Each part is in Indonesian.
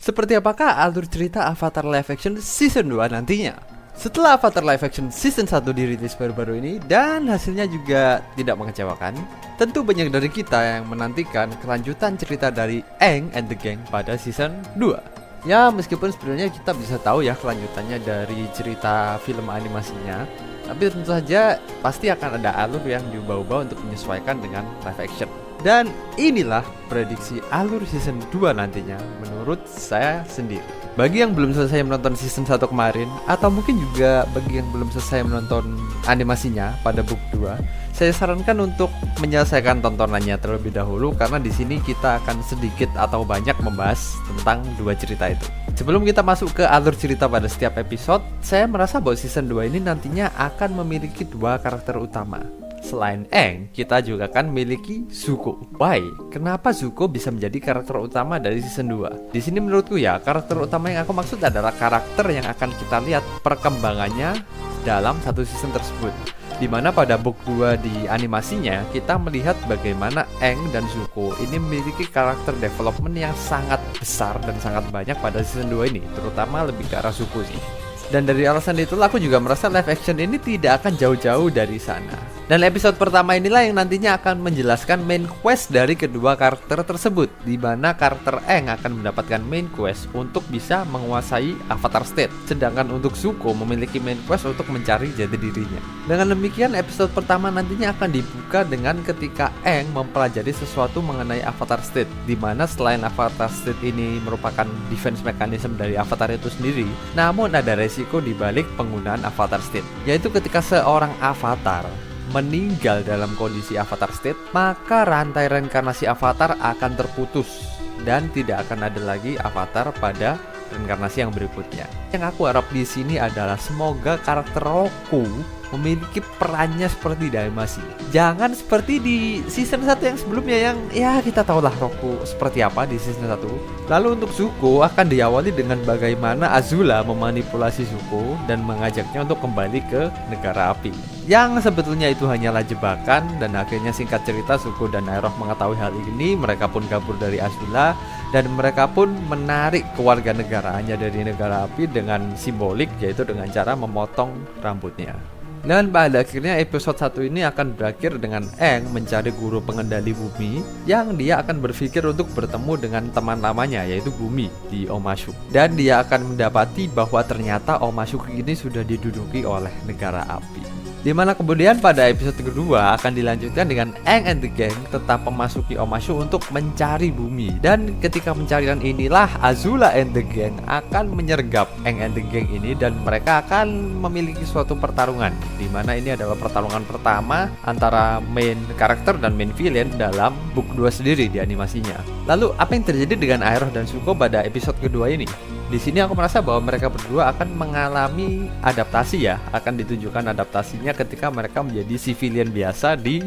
Seperti apakah alur cerita Avatar Live Action Season 2 nantinya? Setelah Avatar Live Action Season 1 dirilis baru-baru ini dan hasilnya juga tidak mengecewakan, tentu banyak dari kita yang menantikan kelanjutan cerita dari Aang and the Gang pada Season 2. Ya, meskipun sebenarnya kita bisa tahu ya kelanjutannya dari cerita film animasinya, tapi tentu saja pasti akan ada alur yang diubah-ubah untuk menyesuaikan dengan live action. Dan inilah prediksi alur season 2 nantinya menurut saya sendiri. Bagi yang belum selesai menonton season 1 kemarin, atau mungkin juga bagi yang belum selesai menonton animasinya pada book 2, saya sarankan untuk menyelesaikan tontonannya terlebih dahulu, karena di sini kita akan sedikit atau banyak membahas tentang dua cerita itu. Sebelum kita masuk ke alur cerita pada setiap episode, saya merasa bahwa season 2 ini nantinya akan memiliki dua karakter utama. Selain Aang, kita juga akan memiliki Zuko. Why? Kenapa Zuko bisa menjadi karakter utama dari season 2? Di sini menurutku ya, karakter utama yang aku maksud adalah karakter yang akan kita lihat perkembangannya dalam satu season tersebut. Dimana pada book 2 di animasinya, kita melihat bagaimana Aang dan Zuko ini memiliki karakter development yang sangat besar dan sangat banyak pada season 2 ini, terutama lebih ke arah Zuko sih. Dan dari alasan itulah aku juga merasa live action ini tidak akan jauh-jauh dari sana. Dan episode pertama inilah yang nantinya akan menjelaskan main quest dari kedua karakter tersebut, di mana karakter Aang akan mendapatkan main quest untuk bisa menguasai Avatar State, sedangkan untuk Zuko memiliki main quest untuk mencari jati dirinya. Dengan demikian episode pertama nantinya akan dibuka dengan ketika Aang mempelajari sesuatu mengenai Avatar State, di mana selain Avatar State ini merupakan defense mechanism dari Avatar itu sendiri, namun ada resiko di balik penggunaan Avatar State, yaitu ketika seorang Avatar meninggal dalam kondisi Avatar State, maka rantai reinkarnasi Avatar akan terputus dan tidak akan ada lagi Avatar pada reinkarnasi yang berikutnya. Yang aku harap di sini adalah semoga karakter Roku memiliki perannya seperti di animasi. Jangan seperti di season 1 yang sebelumnya yang ya kita tahulah Roku seperti apa di season 1. Lalu untuk Zuko akan diawali dengan bagaimana Azula memanipulasi Zuko dan mengajaknya untuk kembali ke negara api. Yang sebetulnya itu hanyalah jebakan, dan akhirnya singkat cerita Zuko dan Aerith mengetahui hal ini, mereka pun kabur dari Azula dan mereka pun menarik kewarganegaraannya dari negara api dengan simbolik, yaitu dengan cara memotong rambutnya. Dan pada akhirnya episode 1 ini akan berakhir dengan Aang mencari guru pengendali bumi yang dia akan berpikir untuk bertemu dengan teman lamanya, yaitu Bumi di Omashu. Dan dia akan mendapati bahwa ternyata Omashu ini sudah diduduki oleh negara api. Dimana kemudian pada episode kedua akan dilanjutkan dengan Aang and the Gang tetap memasuki Omashu untuk mencari Bumi. Dan ketika pencarian inilah Azula and the Gang akan menyergap Aang and the Gang ini, dan mereka akan memiliki suatu pertarungan, dimana ini adalah pertarungan pertama antara main karakter dan main villain dalam book 2 sendiri di animasinya. Lalu apa yang terjadi dengan Aerith dan Zuko pada episode kedua ini? Di sini aku merasa bahwa mereka berdua akan mengalami adaptasi ya, akan ditunjukkan adaptasinya ketika mereka menjadi civilian biasa di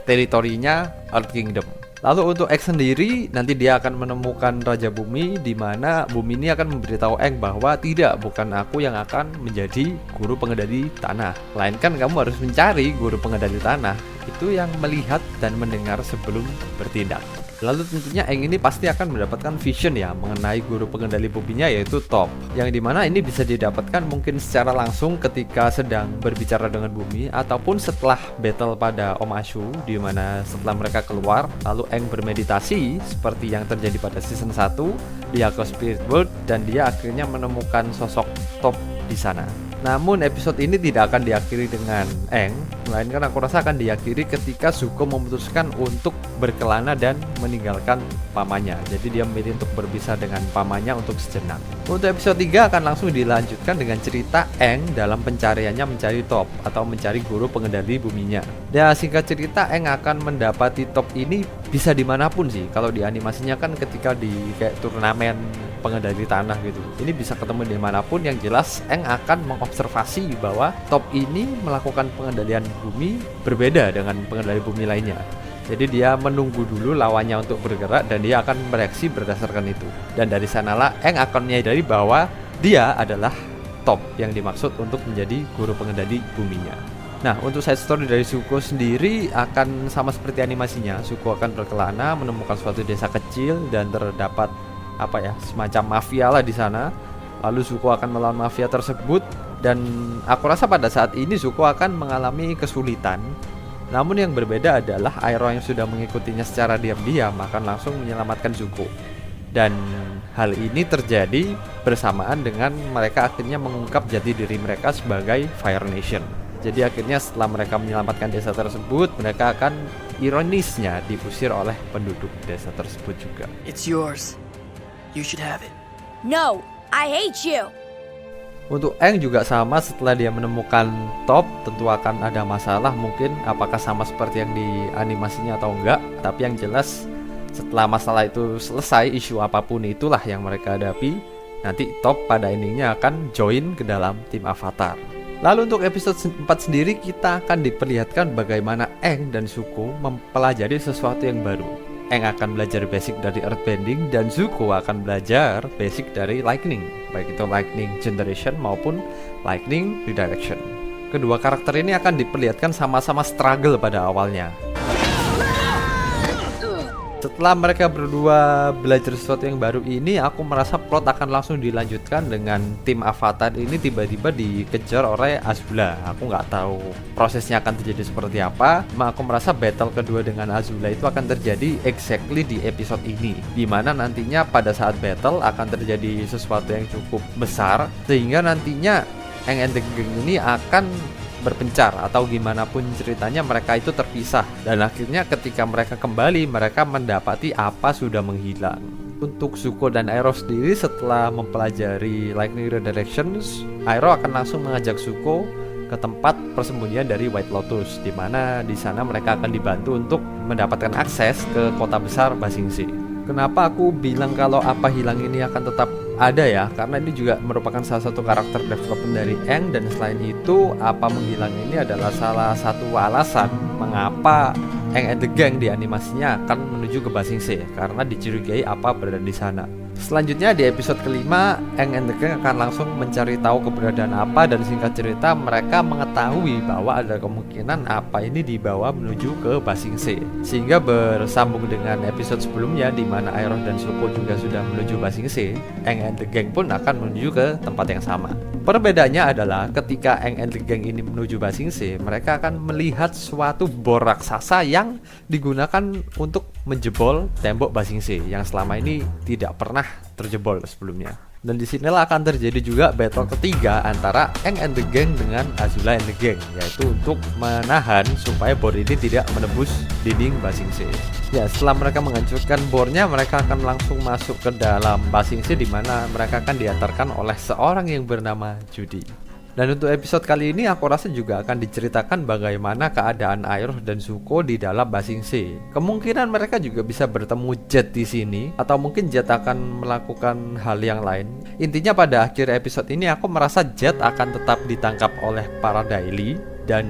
teritorinya Earth Kingdom. Lalu untuk Aang sendiri, nanti dia akan menemukan Raja Bumi, di mana Bumi ini akan memberitahu Aang bahwa tidak, bukan aku yang akan menjadi guru pengendali tanah, melainkan kamu harus mencari guru pengendali tanah. Itu yang melihat dan mendengar sebelum bertindak. Lalu tentunya Aang ini pasti akan mendapatkan vision ya mengenai guru pengendali buminya, yaitu Toph, yang dimana ini bisa didapatkan mungkin secara langsung ketika sedang berbicara dengan Bumi, ataupun setelah battle pada Omashu, dimana setelah mereka keluar lalu Aang bermeditasi seperti yang terjadi pada season 1 di Hako Spirit World, dan dia akhirnya menemukan sosok Toph di sana. Namun episode ini tidak akan diakhiri dengan Aang, melainkan aku rasa akan diakhiri ketika Zuko memutuskan untuk berkelana dan meninggalkan pamannya. Jadi dia memilih untuk berpisah dengan pamannya untuk sejenak. Untuk episode 3 akan langsung dilanjutkan dengan cerita Aang dalam pencariannya mencari Toph atau mencari guru pengendali buminya. Dan singkat cerita, Aang akan mendapati Toph ini bisa dimanapun sih. Kalau di animasinya kan ketika di kayak turnamen pengendali tanah gitu, ini bisa ketemu dimanapun. Yang jelas Aang akan mengobservasi bahwa Toph ini melakukan pengendalian bumi berbeda dengan pengendali bumi lainnya. Jadi dia menunggu dulu lawannya untuk bergerak dan dia akan bereaksi berdasarkan itu. Dan dari sanalah Aang akan menyadari bahwa dia adalah Toph yang dimaksud untuk menjadi guru pengendali buminya. Nah, untuk side story dari Zuko sendiri akan sama seperti animasinya. Zuko akan berkelana menemukan suatu desa kecil dan terdapat semacam mafia lah di sana. Lalu Zuko akan melawan mafia tersebut, dan aku rasa pada saat ini Zuko akan mengalami kesulitan. Namun yang berbeda adalah Iroh yang sudah mengikutinya secara diam-diam akan langsung menyelamatkan Zuko. Dan hal ini terjadi bersamaan dengan mereka akhirnya mengungkap jati diri mereka sebagai Fire Nation. Jadi akhirnya setelah mereka menyelamatkan desa tersebut, mereka akan ironisnya diusir oleh penduduk desa tersebut juga. It's yours. You should have it. No, I hate you. Untuk Aang juga sama, setelah dia menemukan Top tentu akan ada masalah, mungkin apakah sama seperti yang di animasinya atau enggak. Tapi yang jelas setelah masalah itu selesai, isu apapun itulah yang mereka hadapi, nanti Top pada endingnya akan join ke dalam tim Avatar. Lalu untuk episode 4 sendiri kita akan diperlihatkan bagaimana Aang dan Zuko mempelajari sesuatu yang baru. Aang akan belajar basic dari Earthbending dan Zuko akan belajar basic dari Lightning, baik itu Lightning Generation maupun Lightning Redirection. Kedua karakter ini akan diperlihatkan sama-sama struggle pada awalnya. Setelah mereka berdua belajar sesuatu yang baru ini, aku merasa plot akan langsung dilanjutkan dengan tim Avatar ini tiba-tiba dikejar oleh Azula. Aku nggak tahu prosesnya akan terjadi seperti apa. Aku merasa battle kedua dengan Azula itu akan terjadi exactly di episode ini, dimana nantinya pada saat battle akan terjadi sesuatu yang cukup besar, sehingga nantinya Aang and the Gang ini akan berpencar atau gimana pun ceritanya mereka itu terpisah, dan akhirnya ketika mereka kembali mereka mendapati apa sudah menghilang. Untuk Zuko dan Iroh sendiri setelah mempelajari Lightning Redirections, Iroh akan langsung mengajak Zuko ke tempat persembunyian dari White Lotus, di mana di sana mereka akan dibantu untuk mendapatkan akses ke kota besar Ba Sing Se. Kenapa aku bilang kalau apa hilang ini akan tetap ada ya? Karena ini juga merupakan salah satu karakter development dari Aang, dan selain itu apa menghilang ini adalah salah satu alasan mengapa Aang and the Gang di animasinya akan menuju ke Ba Sing Se, karena dicurigai apa berada di sana. Selanjutnya di episode kelima, Aang and the Gang akan langsung mencari tahu keberadaan apa, dan singkat cerita mereka mengetahui bahwa ada kemungkinan apa ini dibawa menuju ke Ba Sing Se. Sehingga bersambung dengan episode sebelumnya di mana Iroh dan Zuko juga sudah menuju Ba Sing Se, Aang and the Gang pun akan menuju ke tempat yang sama. Perbedaannya adalah ketika Aang and the Gang ini menuju Ba Sing Se, mereka akan melihat suatu bor raksasa yang digunakan untuk menjebol tembok Ba Sing Se yang selama ini tidak pernah terjebol sebelumnya. Dan disinilah akan terjadi juga battle ketiga antara Aang and the Gang dengan Azula and the Gang, yaitu untuk menahan supaya bor ini tidak menembus dinding Ba Sing Se. Ya, setelah mereka menghancurkan bornya, mereka akan langsung masuk ke dalam Ba Sing Se, di mana mereka akan diantarkan oleh seorang yang bernama Judy. Dan untuk episode kali ini aku rasa juga akan diceritakan bagaimana keadaan Iroh dan Zuko di dalam Ba Sing Se. Kemungkinan mereka juga bisa bertemu Jet di sini, atau mungkin Jet akan melakukan hal yang lain. Intinya pada akhir episode ini aku merasa Jet akan tetap ditangkap oleh para Daily dan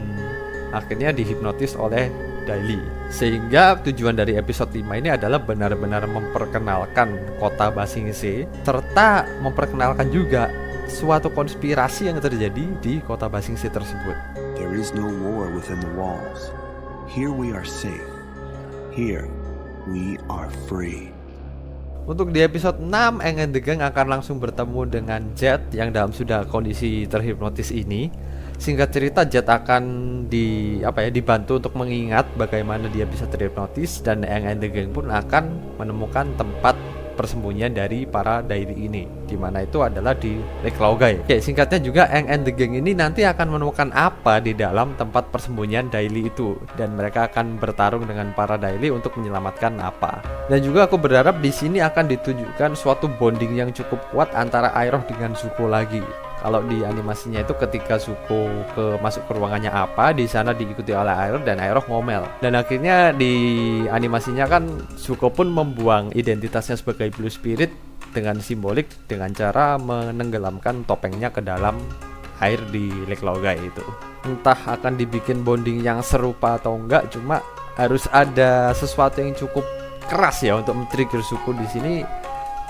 akhirnya dihipnotis oleh Daily. Sehingga tujuan dari episode 5 ini adalah benar-benar memperkenalkan kota Ba Sing Se, serta memperkenalkan juga suatu konspirasi yang terjadi di kota Ba Sing Se tersebut. There is no war within the walls. Here we are safe. Here we are free. Untuk di episode 6, Aang and the Gang akan langsung bertemu dengan Jet yang dalam sudah kondisi terhipnotis ini. Singkat cerita, Jet akan dibantu untuk mengingat bagaimana dia bisa terhipnotis, dan Aang and the Gang pun akan menemukan tempat persembunyian dari para Daily ini, dimana itu adalah di Lake Laogai. Oke, singkatnya juga Aang and the Gang ini nanti akan menemukan apa di dalam tempat persembunyian Daily itu, dan mereka akan bertarung dengan para Daily untuk menyelamatkan apa. Dan juga aku berharap di sini akan ditunjukkan suatu bonding yang cukup kuat antara Iroh dengan Zuko lagi. Kalau di animasinya itu ketika Zuko masuk ke ruangannya apa, di sana diikuti oleh Iroh, dan Iroh ngomel. Dan akhirnya di animasinya kan Zuko pun membuang identitasnya sebagai Blue Spirit dengan simbolik dengan cara menenggelamkan topengnya ke dalam air di Lake Laogai itu. Entah akan dibikin bonding yang serupa atau enggak, cuma harus ada sesuatu yang cukup keras ya untuk men-trigger Zuko di sini,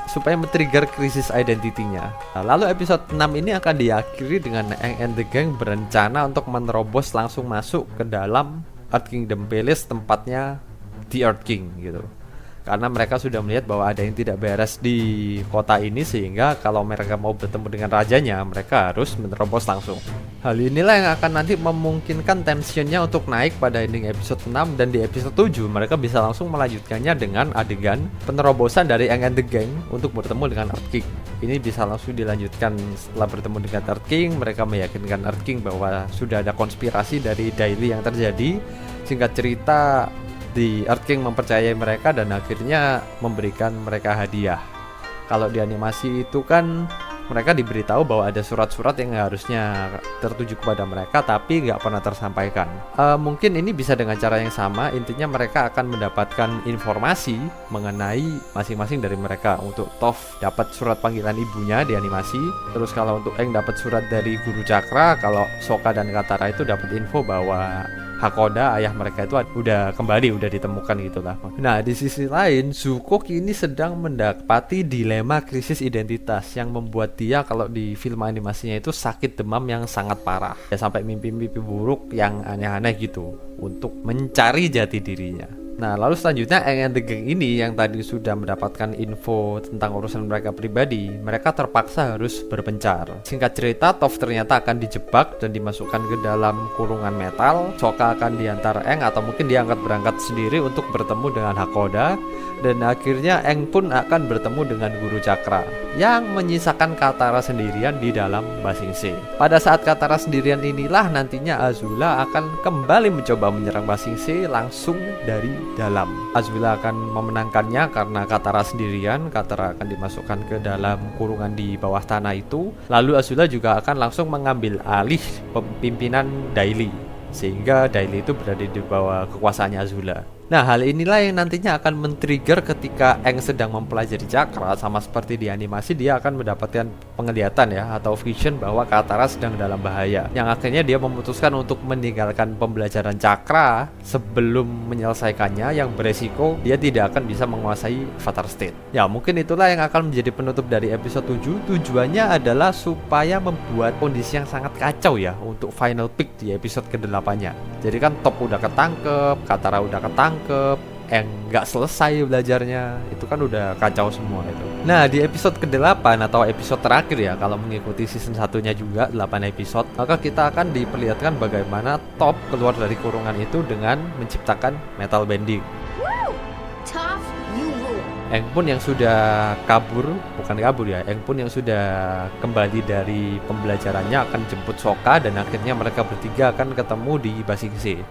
supaya men-trigger krisis identitinya. Lalu episode 6 ini akan diakhiri dengan Aang and the Gang berencana untuk menerobos langsung masuk ke dalam Earth Kingdom Palace, tempatnya The Earth King gitu. karena mereka sudah melihat bahwa ada yang tidak beres di kota ini, sehingga kalau mereka mau bertemu dengan rajanya mereka harus menerobos langsung. Hal inilah yang akan nanti memungkinkan tensionnya untuk naik pada ending episode 6, dan di episode 7 mereka bisa langsung melanjutkannya dengan adegan penerobosan dari Aang and the Gang untuk bertemu dengan Earth King. Ini bisa langsung dilanjutkan setelah bertemu dengan Earth King. Mereka meyakinkan Earth King bahwa sudah ada konspirasi dari Daily yang terjadi. Singkat cerita, di Earth King mempercayai mereka dan akhirnya memberikan mereka hadiah. Kalau di animasi itu kan mereka diberitahu bahwa ada surat-surat yang harusnya tertuju kepada mereka tapi nggak pernah tersampaikan. Mungkin ini bisa dengan cara yang sama. Intinya mereka akan mendapatkan informasi mengenai masing-masing dari mereka. Untuk Toph dapat surat panggilan ibunya di animasi. Terus kalau untuk Aang dapat surat dari Guru Cakra. Kalau Sokka dan Katara itu dapat info bahwa Hakoda, ayah mereka itu udah kembali, udah ditemukan gitulah. Nah, di sisi lain, Zuko kini sedang mendapati dilema krisis identitas yang membuat dia kalau di film animasinya itu sakit demam yang sangat parah. Ya sampai mimpi-mimpi buruk yang aneh-aneh gitu untuk mencari jati dirinya. Nah, lalu selanjutnya Aang and the Gang ini yang tadi sudah mendapatkan info tentang urusan mereka pribadi, mereka terpaksa harus berpencar. Singkat cerita, Toph ternyata akan dijebak dan dimasukkan ke dalam kurungan metal. Sokka akan diantar Aang atau mungkin dia akan berangkat sendiri untuk bertemu dengan Hakoda. Dan akhirnya Aang pun akan bertemu dengan Guru Cakra yang menyisakan Katara sendirian di dalam Ba Sing Se. Pada saat Katara sendirian inilah nantinya Azula akan kembali mencoba menyerang Ba Sing Se langsung dari dalam. Azula akan memenangkannya karena Katara sendirian. Katara akan dimasukkan ke dalam kurungan di bawah tanah itu. Lalu Azula juga akan langsung mengambil alih pemimpinan Daily, sehingga Daily itu berada di bawah kekuasaannya Azula. Nah, hal inilah yang nantinya akan men-trigger ketika Aang sedang mempelajari cakra. Sama seperti di animasi, dia akan mendapatkan penglihatan ya, atau vision bahwa Katara sedang dalam bahaya. Yang akhirnya dia memutuskan untuk meninggalkan pembelajaran cakra sebelum menyelesaikannya, yang beresiko dia tidak akan bisa menguasai Avatar State. Ya, mungkin itulah yang akan menjadi penutup dari episode 7. Tujuannya adalah supaya membuat kondisi yang sangat kacau ya untuk final pick di episode ke-8-nya. Jadi kan Toph udah ketangkep, Katara udah ketangkep, nggak selesai belajarnya, itu kan udah kacau semua itu. Nah, di episode ke-8 atau episode terakhir ya, kalau mengikuti season 1-nya juga 8 episode, maka kita akan diperlihatkan bagaimana Toph keluar dari kurungan itu dengan menciptakan metal bending. Toph, you rule. Aang pun yang sudah bukan kabur ya, Aang pun yang sudah kembali dari pembelajarannya akan jemput Sokka, dan akhirnya mereka bertiga akan ketemu di Ba Sing Se.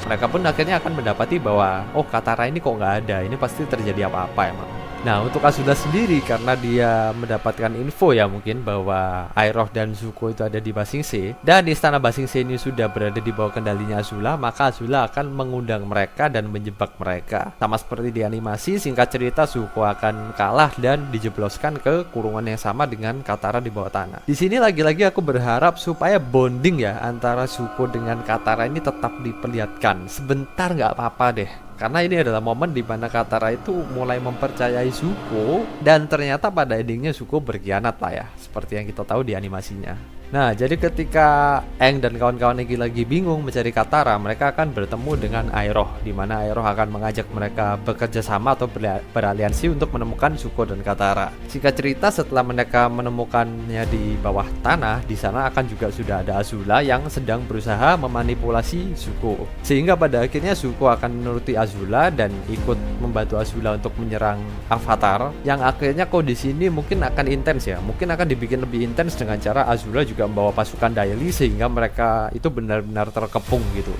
Mereka pun akhirnya akan mendapati bahwa Katara ini kok nggak ada, ini pasti terjadi apa-apa emang. Nah, untuk Azula sendiri, karena dia mendapatkan info ya mungkin bahwa Iroh dan Zuko itu ada di Ba Sing Se, dan istana Ba Sing Se ini sudah berada di bawah kendalinya Azula, maka Azula akan mengundang mereka dan menjebak mereka. Sama seperti di animasi, singkat cerita Zuko akan kalah dan dijebloskan ke kurungan yang sama dengan Katara di bawah tanah. Di sini lagi-lagi aku berharap supaya bonding ya antara Zuko dengan Katara ini tetap diperlihatkan. Sebentar nggak apa-apa deh. Karena ini adalah momen di mana Katara itu mulai mempercayai Zuko, dan ternyata pada endingnya Zuko berkhianat lah ya, seperti yang kita tahu di animasinya. Nah, jadi ketika Aang dan kawan-kawan lagi bingung mencari Katara, mereka akan bertemu dengan Iroh, di mana Iroh akan mengajak mereka bekerja sama atau beraliansi untuk menemukan Zuko dan Katara. Singkat cerita, setelah mereka menemukannya di bawah tanah, di sana akan juga sudah ada Azula yang sedang berusaha memanipulasi Zuko. Sehingga pada akhirnya Zuko akan menuruti Azula dan ikut membantu Azula untuk menyerang Avatar, yang akhirnya kondisi ini mungkin akan intens ya. Mungkin akan dibikin lebih intens dengan cara Azula juga membawa pasukan Daily sehingga mereka itu benar-benar terkepung gitu.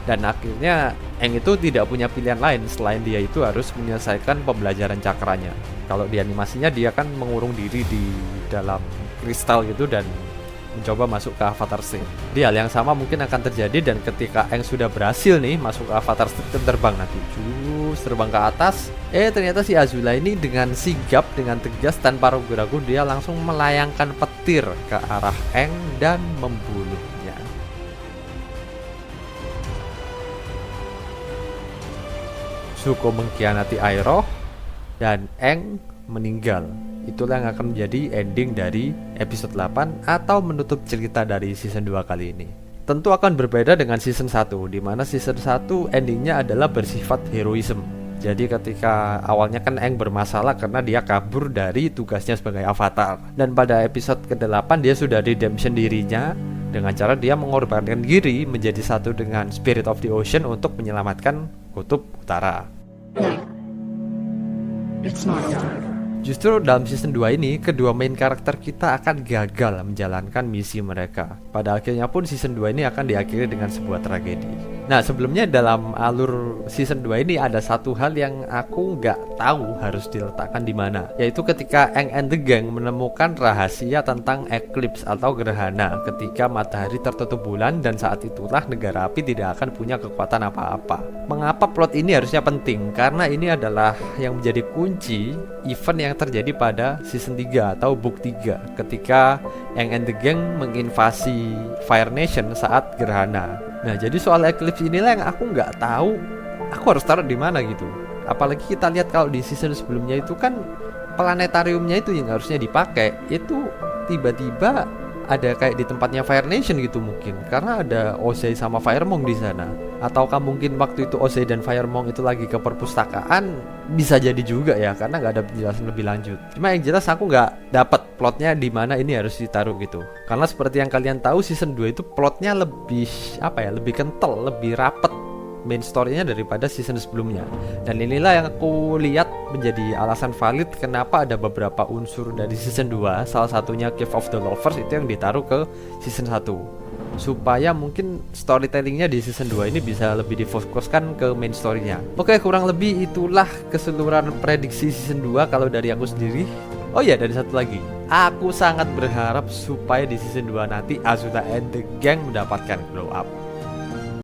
Dan akhirnya Aang itu tidak punya pilihan lain selain dia itu harus menyelesaikan pembelajaran cakranya. Kalau di animasinya dia kan mengurung diri di dalam kristal gitu dan mencoba masuk ke Avatar State. Di hal yang sama mungkin akan terjadi, dan ketika Aang sudah berhasil nih masuk ke Avatar State, terbang nanti terbang ke atas, ternyata si Azula ini dengan sigap, dengan tegas, tanpa ragu-ragu dia langsung melayangkan petir ke arah Aang dan membunuhnya. Zuko mengkhianati Iroh dan Aang meninggal. Itulah yang akan menjadi ending dari episode 8 atau menutup cerita dari season 2 kali ini. tentu akan berbeda dengan season 1, di mana season 1 endingnya adalah bersifat heroism. Jadi ketika awalnya kan Aang bermasalah karena dia kabur dari tugasnya sebagai avatar. Dan pada episode ke-8 dia sudah redemption dirinya dengan cara dia mengorbankan diri menjadi satu dengan Spirit of the Ocean untuk menyelamatkan Kutub Utara. It's not over. Justru dalam season 2 ini, kedua main karakter kita akan gagal menjalankan misi mereka. Pada akhirnya pun season 2 ini akan diakhiri dengan sebuah tragedi. Nah, sebelumnya dalam alur season 2 ini ada satu hal yang aku nggak tahu harus diletakkan di mana, yaitu ketika Aang and the gang menemukan rahasia tentang eclipse atau gerhana ketika matahari tertutup bulan, dan saat itulah negara api tidak akan punya kekuatan apa-apa. Mengapa plot ini harusnya penting? Karena ini adalah yang menjadi kunci event yang terjadi pada season 3 atau book 3 ketika Aang and the gang menginvasi Fire Nation saat gerhana. Nah, jadi soal eclipse inilah yang aku nggak tahu aku harus taruh di mana gitu. Apalagi kita lihat kalau di season sebelumnya itu kan planetariumnya itu yang harusnya dipakai itu tiba-tiba ada kayak di tempatnya Fire Nation gitu, mungkin karena ada Ozai sama Firemong di sana. Ataukah mungkin waktu itu Ozai dan Firemong itu lagi ke perpustakaan? Bisa jadi juga ya, karena nggak ada penjelasan lebih lanjut. Cuma yang jelas aku nggak dapat plotnya di mana ini harus ditaruh gitu. Karena seperti yang kalian tahu season 2 itu plotnya lebih lebih kental, lebih rapet main story-nya daripada season sebelumnya. Dan inilah yang aku lihat menjadi alasan valid kenapa ada beberapa unsur dari season 2, salah satunya Cave of the Lovers itu yang ditaruh ke season 1, supaya mungkin storytellingnya di season 2 ini bisa lebih difokuskan ke main story-nya. Oke, kurang lebih itulah keseluruhan prediksi season 2 kalau dari aku sendiri. Oh iya, dari satu lagi, aku sangat berharap supaya di season 2 nanti Azula and the gang mendapatkan glow up.